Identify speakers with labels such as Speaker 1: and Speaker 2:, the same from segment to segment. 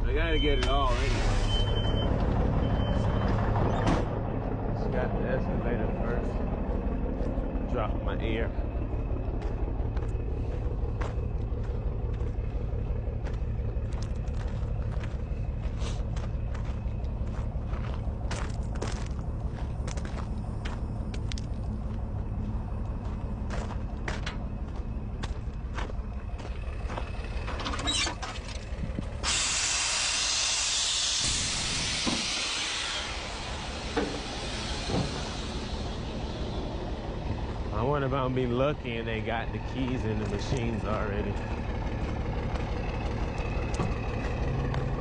Speaker 1: I gotta get it all anyway. Just got the excavator first. Drop my air. I wonder if I'm being lucky and they got the keys in the machines already.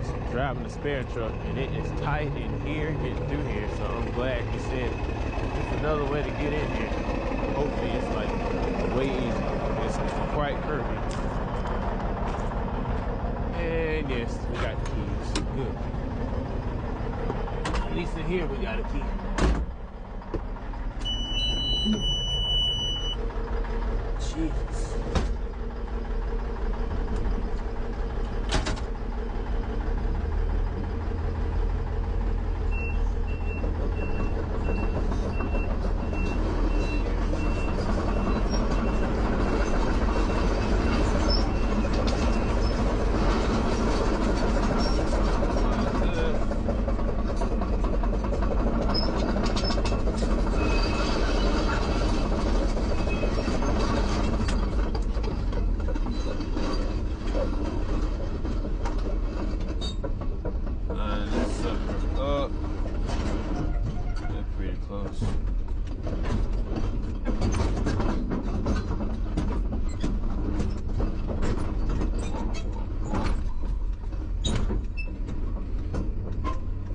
Speaker 1: So I'm driving the spare truck and it is tight in here, getting through here. So I'm glad he said it's another way to get in here. Hopefully it's like way easier. It's quite curvy. And yes, we got the keys. Good. At least in here we got a key. Jesus.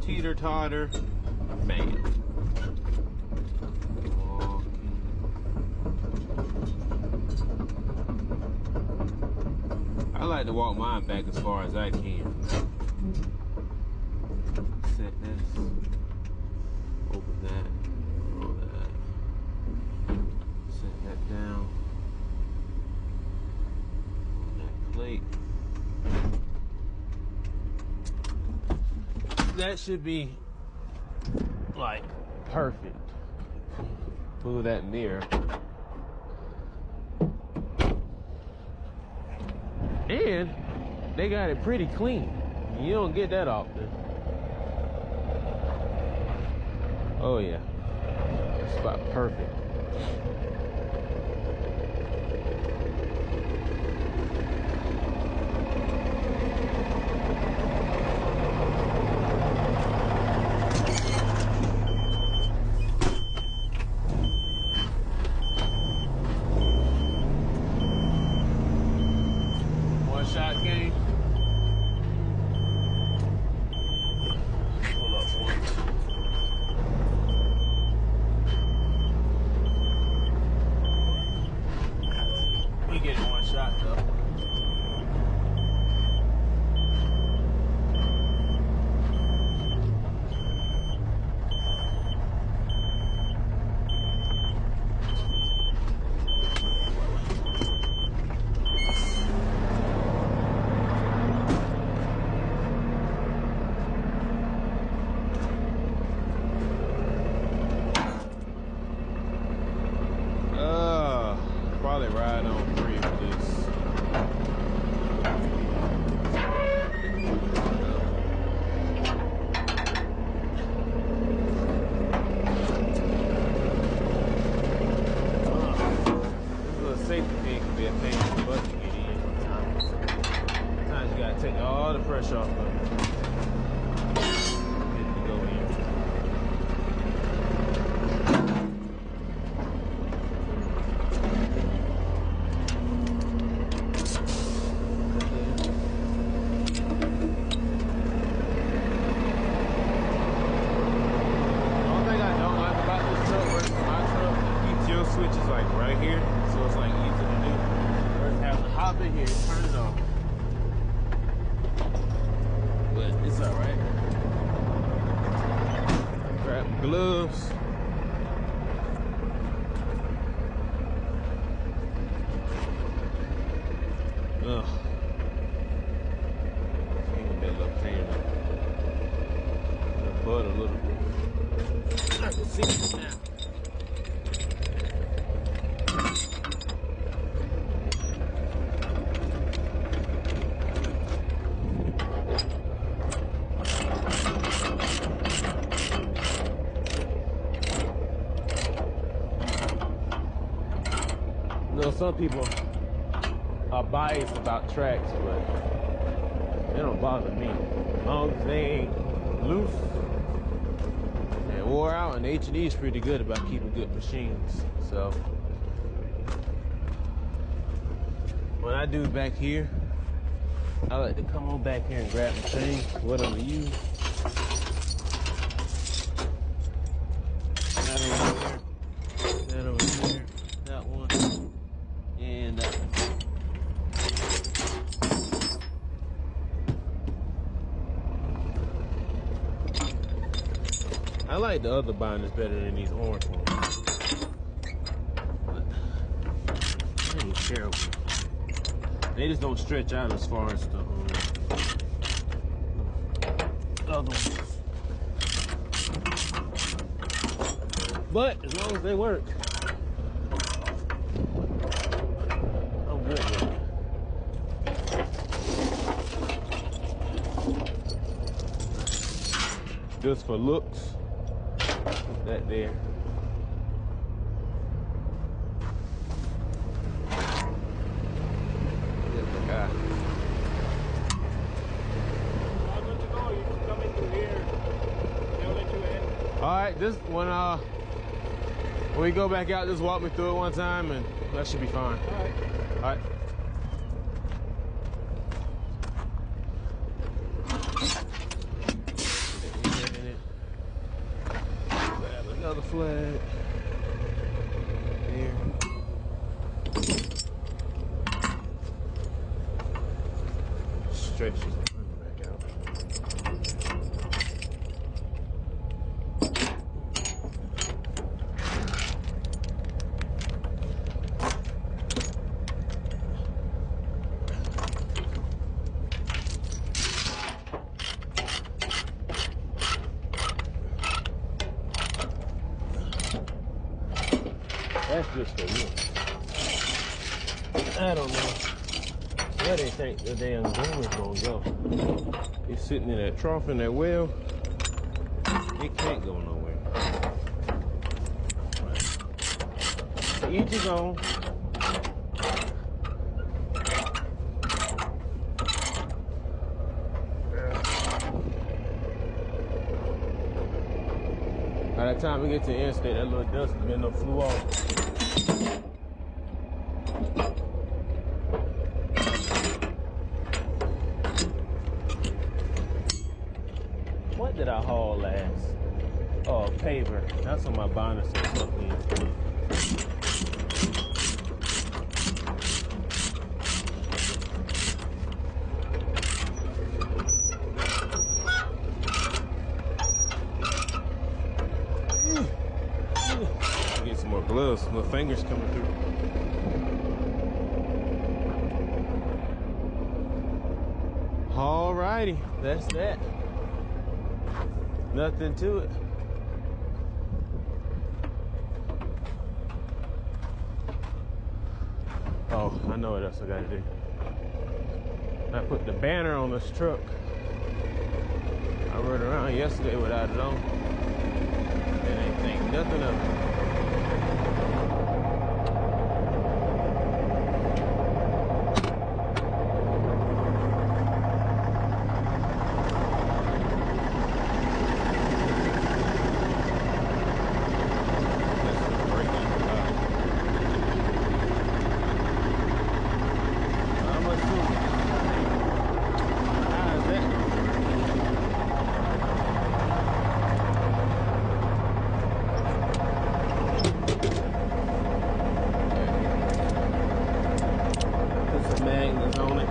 Speaker 1: Teeter-totter, bam. I like to walk mine back as far as I can. Set this, open that, roll that, set that down on that plate. That should be like perfect. Move that mirror. And they got it pretty clean. You don't get that often. Oh yeah, it's about perfect. Shot game. Pull up once. We get it one shot though. Probably ride on 3 with this. This little safety thing can be a pain in the butt to get in sometimes. Sometimes you gotta take all the pressure off of it. Get to go in. Switch is like right here, so it's like easy to do. First have to hop in here, turn it off. But it's alright. Grab my gloves. Ugh. Ain't gonna be a little pain in the a little bit. I can see it now. You know, some people are biased about tracks, but they don't bother me. As long as they ain't loose and wore out, and H&E is pretty good about keeping good machines. So what I do back here, I like to come on back here and grab the thing, what I'm gonna use. That over there, that over there, that one, and that one. I like the other binders better than these orange ones. But they ain't terrible. They just don't stretch out as far as the other ones. But as long as they work, I'm good with it. Just for looks. That there. There's the guy.
Speaker 2: I'm good to go. You can come into here. They'll let you in.
Speaker 1: Alright, this when we go back out, just walk me through it one time and that should be fine.
Speaker 2: Alright.
Speaker 1: Alright. Another flag here. Stretch this back out. That's just for you. I don't know where they think the damn gun is gonna go. It's sitting in that trough in that well. It can't go nowhere. So each his own. By the time we get to the interstate, that little dust bin done flew off. What did I haul last? Oh, a paver. That's on my binder so tucked in. Get some more gloves, little fingers coming through. Alrighty, that's that. Nothing to it. Oh, I know what else I gotta do. I put the banner on this truck. I rode around yesterday without it on. And ain't think nothing of it. Magnets on it.